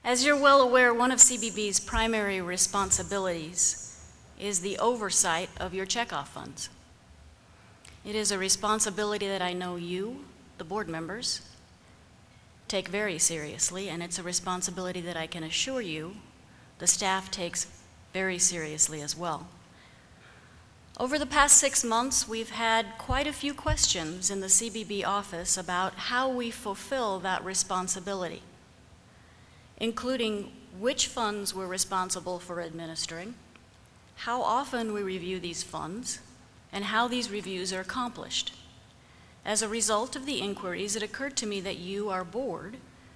As you're well aware, one of CBB's primary responsibilities is the oversight of your checkoff funds. It is a responsibility that I know you, the board members, take very seriously, and it's a responsibility that I can assure you the staff takes very seriously as well. Over the past 6 months, we've had quite a few questions in the CBB office about how we fulfill that responsibility, including which funds we're responsible for administering, how often we review these funds, and how these reviews are accomplished. As a result of the inquiries, it occurred to me that you, our board,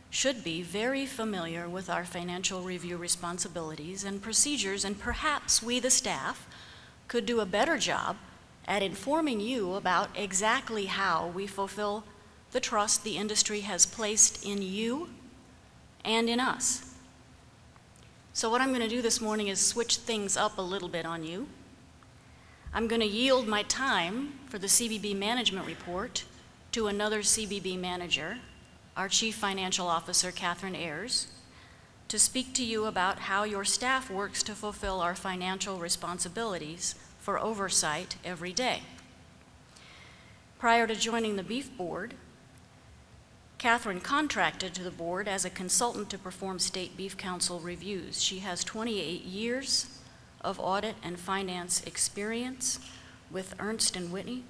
should be very familiar with our financial review responsibilities and procedures, and perhaps we, the staff, could do a better job at informing you about exactly how we fulfill the trust the industry has placed in you and in us. So what I'm going to do this morning is switch things up a little bit on you. I'm going to yield my time for the CBB management report to another CBB manager, our Chief Financial Officer, Katherine Ayers, to speak to you about how your staff works to fulfill our financial responsibilities for oversight every day. Prior to joining the Beef Board, Katherine contracted to the board as a consultant to perform State Beef Council reviews. She has 28 years of audit and finance experience with Ernst & Whitney,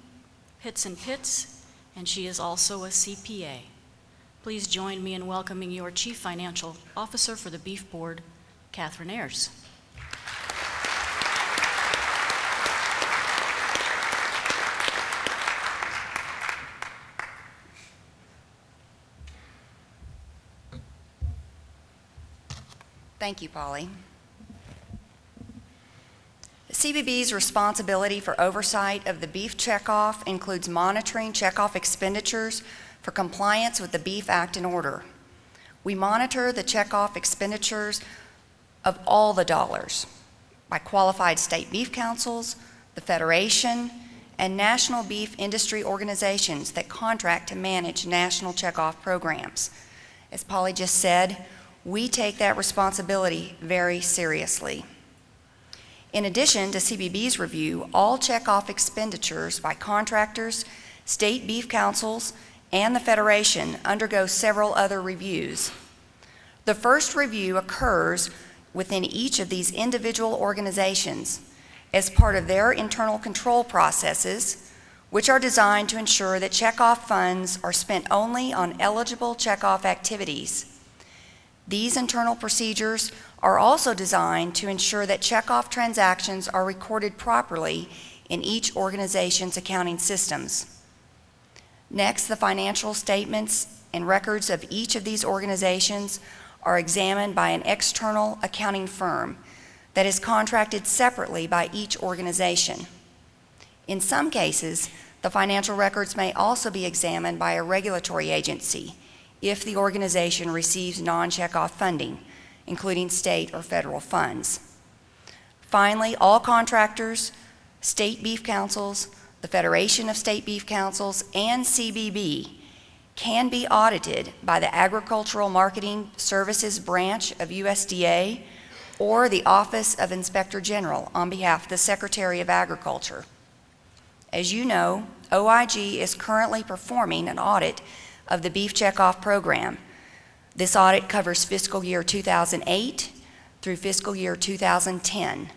Pitts & Pitts, and she is also a CPA. Please join me in welcoming your Chief Financial Officer for the Beef Board, Katherine Ayers. Thank you, Polly. CBB's responsibility for oversight of the beef checkoff includes monitoring checkoff expenditures for compliance with the Beef Act and Order. We monitor the checkoff expenditures of all the dollars by qualified state beef councils, the Federation, and national beef industry organizations that contract to manage national checkoff programs. As Polly just said, we take that responsibility very seriously. In addition to CBB's review, all checkoff expenditures by contractors, state beef councils, and the Federation undergo several other reviews. The first review occurs within each of these individual organizations as part of their internal control processes, which are designed to ensure that checkoff funds are spent only on eligible checkoff activities. These internal procedures are also designed to ensure that checkoff transactions are recorded properly in each organization's accounting systems. Next, the financial statements and records of each of these organizations are examined by an external accounting firm that is contracted separately by each organization. In some cases, the financial records may also be examined by a regulatory agency if the organization receives non-checkoff funding, including state or federal funds. Finally, all contractors, state beef councils, the Federation of State Beef Councils, and CBB can be audited by the Agricultural Marketing Services Branch of USDA or the Office of Inspector General on behalf of the Secretary of Agriculture. As you know, OIG is currently performing an audit of the Beef Checkoff Program. This audit covers fiscal year 2008 through fiscal year 2010.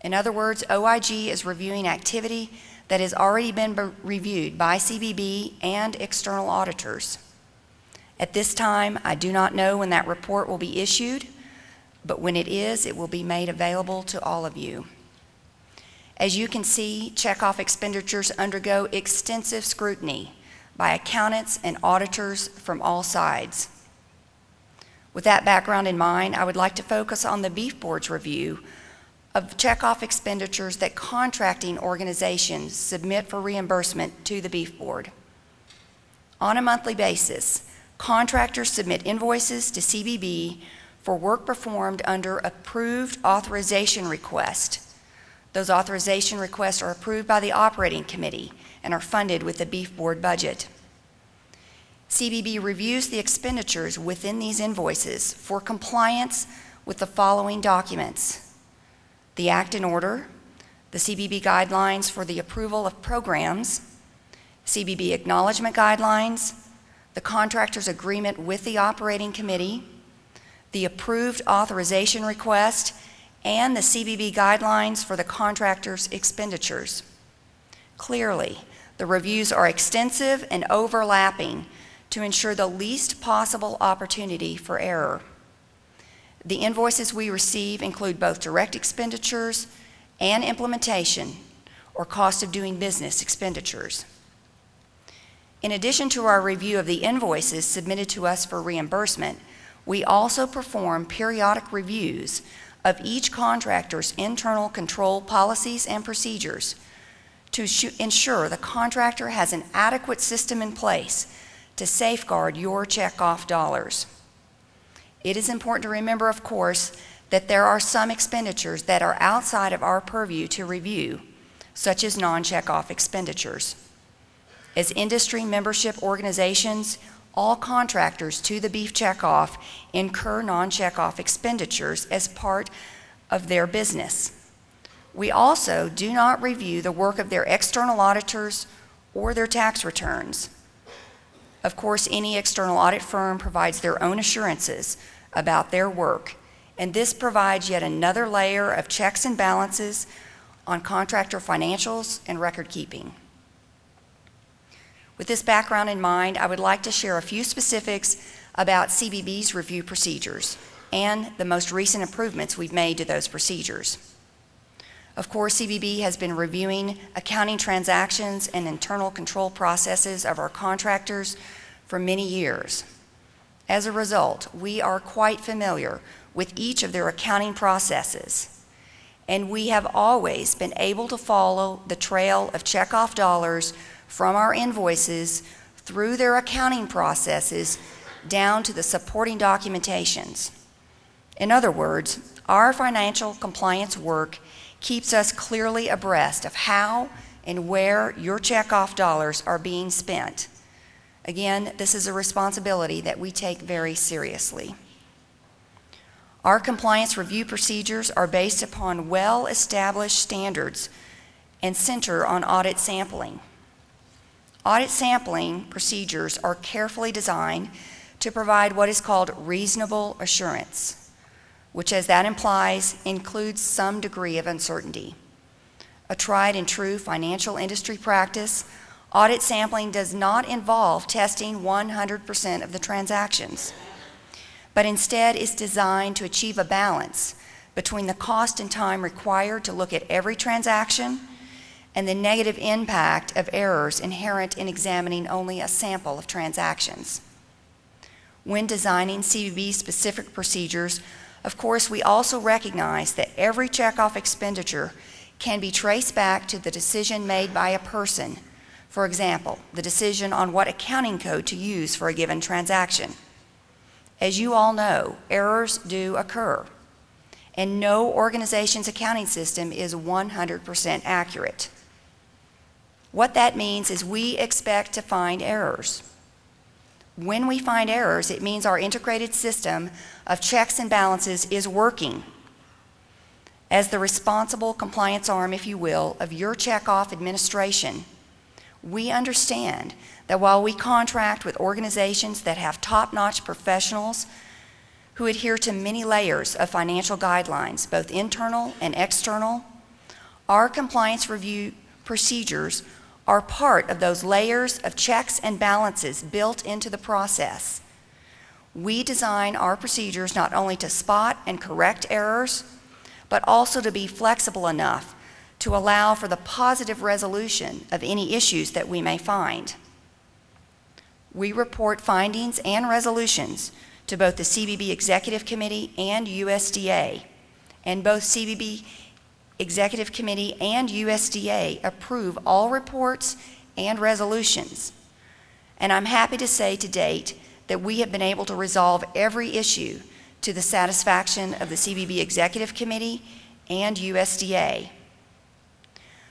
In other words, OIG is reviewing activity that has already been reviewed by CBB and external auditors. At this time, I do not know when that report will be issued, but when it is, it will be made available to all of you. As you can see, checkoff expenditures undergo extensive scrutiny by accountants and auditors from all sides. With that background in mind, I would like to focus on the Beef Board's review of checkoff expenditures that contracting organizations submit for reimbursement to the Beef Board. On a monthly basis, contractors submit invoices to CBB for work performed under approved authorization request. Those authorization requests are approved by the operating committee and are funded with the Beef Board budget. CBB reviews the expenditures within these invoices for compliance with the following documents: the Act and Order, the CBB guidelines for the approval of programs, CBB acknowledgement guidelines, the contractor's agreement with the operating committee, the approved authorization request, and the CBB guidelines for the contractor's expenditures. Clearly, the reviews are extensive and overlapping to ensure the least possible opportunity for error. The invoices we receive include both direct expenditures and implementation or cost of doing business expenditures. In addition to our review of the invoices submitted to us for reimbursement, we also perform periodic reviews of each contractor's internal control policies and procedures to ensure the contractor has an adequate system in place to safeguard your checkoff dollars. It is important to remember, of course, that there are some expenditures that are outside of our purview to review, such as non-checkoff expenditures. As industry membership organizations, all contractors to the beef checkoff incur non-checkoff expenditures as part of their business. We also do not review the work of their external auditors or their tax returns. Of course, any external audit firm provides their own assurances about their work, and this provides yet another layer of checks and balances on contractor financials and record keeping. With this background in mind, I would like to share a few specifics about CBB's review procedures and the most recent improvements we've made to those procedures. Of course, CBB has been reviewing accounting transactions and internal control processes of our contractors for many years. As a result, we are quite familiar with each of their accounting processes, and we have always been able to follow the trail of checkoff dollars from our invoices through their accounting processes down to the supporting documentations. In other words, our financial compliance work keeps us clearly abreast of how and where your checkoff dollars are being spent. Again, this is a responsibility that we take very seriously. Our compliance review procedures are based upon well-established standards and center on audit sampling. Audit sampling procedures are carefully designed to provide what is called reasonable assurance, which, as that implies, includes some degree of uncertainty. A tried and true financial industry practice, audit sampling does not involve testing 100% of the transactions, but instead is designed to achieve a balance between the cost and time required to look at every transaction and the negative impact of errors inherent in examining only a sample of transactions. When designing CBB-specific procedures, of course, we also recognize that every checkoff expenditure can be traced back to the decision made by a person. For example, the decision on what accounting code to use for a given transaction. As you all know, errors do occur, and no organization's accounting system is 100% accurate. What that means is we expect to find errors. When we find errors, it means our integrated system of checks and balances is working. As the responsible compliance arm, if you will, of your checkoff administration, we understand that while we contract with organizations that have top-notch professionals who adhere to many layers of financial guidelines, both internal and external, our compliance review procedures are part of those layers of checks and balances built into the process. We design our procedures not only to spot and correct errors, but also to be flexible enough to allow for the positive resolution of any issues that we may find. We report findings and resolutions to both the CBB Executive Committee and USDA, and both CBB Executive Committee and USDA approve all reports and resolutions. And I'm happy to say to date that we have been able to resolve every issue to the satisfaction of the CBB Executive Committee and USDA.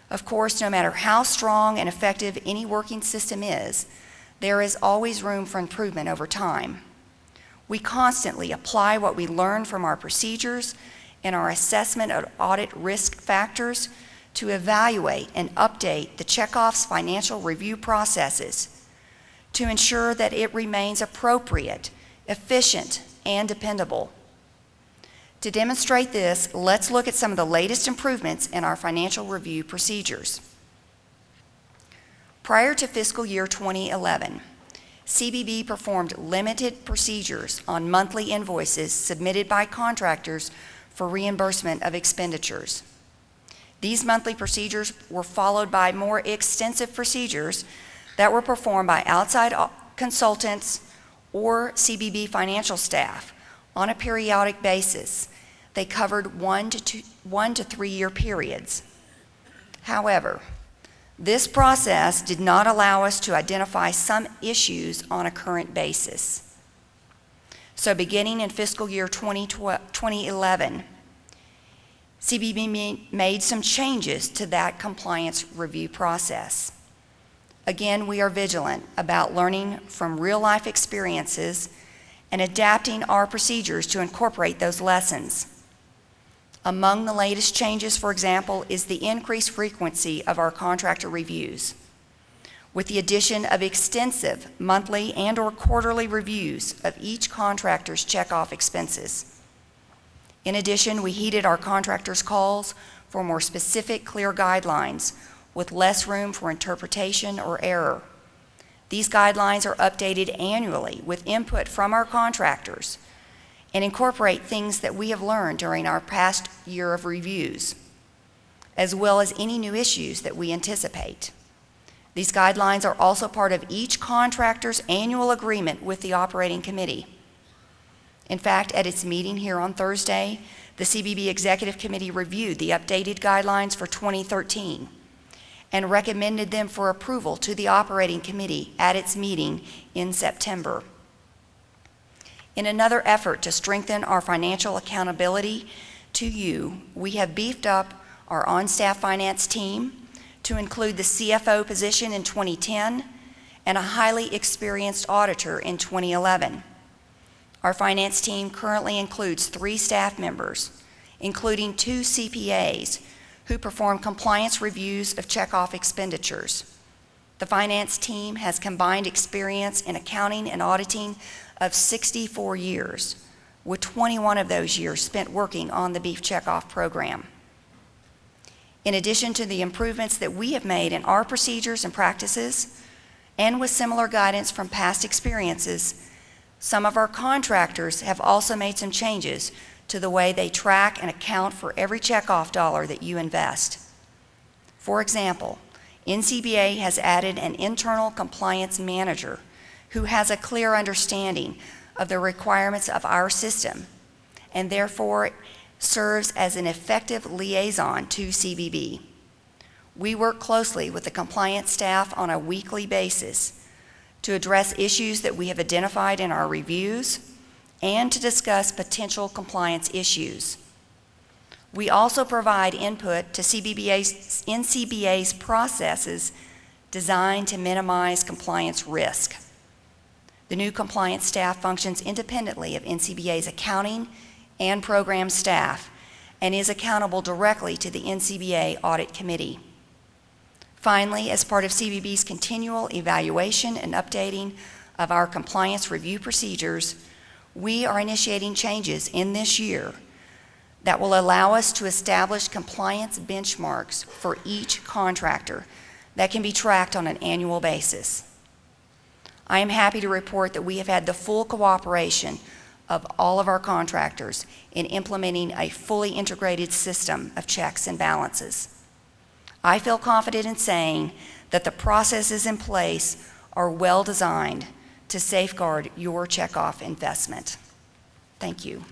Of course, no matter how strong and effective any working system is, there is always room for improvement over time. We constantly apply what we learn from our procedures and our assessment of audit risk factors to evaluate and update the checkoff's financial review processes to ensure that it remains appropriate, efficient, and dependable. To demonstrate this, let's look at some of the latest improvements in our financial review procedures. Prior to fiscal year 2011, CBB performed limited procedures on monthly invoices submitted by contractors for reimbursement of expenditures. These monthly procedures were followed by more extensive procedures that were performed by outside consultants or CBB financial staff on a periodic basis. They covered 1 to 3 year periods. However, this process did not allow us to identify some issues on a current basis. So beginning in fiscal year 2011, CBB made some changes to that compliance review process. Again, we are vigilant about learning from real-life experiences and adapting our procedures to incorporate those lessons. Among the latest changes, for example, is the increased frequency of our contractor reviews, with the addition of extensive monthly and/or quarterly reviews of each contractor's checkoff expenses. In addition, we heeded our contractors' calls for more specific, clear guidelines with less room for interpretation or error. These guidelines are updated annually with input from our contractors and incorporate things that we have learned during our past year of reviews, as well as any new issues that we anticipate. These guidelines are also part of each contractor's annual agreement with the operating committee. In fact, at its meeting here on Thursday, the CBB Executive Committee reviewed the updated guidelines for 2013 and recommended them for approval to the operating committee at its meeting in September. In another effort to strengthen our financial accountability to you, we have beefed up our on-staff finance team to include the CFO position in 2010 and a highly experienced auditor in 2011. Our finance team currently includes 3 staff members, including 2 CPAs who perform compliance reviews of checkoff expenditures. The finance team has combined experience in accounting and auditing of 64 years, with 21 of those years spent working on the beef checkoff program. In addition to the improvements that we have made in our procedures and practices, and with similar guidance from past experiences, some of our contractors have also made some changes to the way they track and account for every checkoff dollar that you invest. For example, NCBA has added an internal compliance manager who has a clear understanding of the requirements of our system and therefore serves as an effective liaison to CBB. We work closely with the compliance staff on a weekly basis to address issues that we have identified in our reviews and to discuss potential compliance issues. We also provide input to NCBA's processes designed to minimize compliance risk. The new compliance staff functions independently of NCBA's accounting and program staff and is accountable directly to the NCBA Audit Committee. Finally, as part of CBB's continual evaluation and updating of our compliance review procedures, we are initiating changes in this year that will allow us to establish compliance benchmarks for each contractor that can be tracked on an annual basis. I am happy to report that we have had the full cooperation of all of our contractors in implementing a fully integrated system of checks and balances. I feel confident in saying that the processes in place are well designed to safeguard your checkoff investment. Thank you.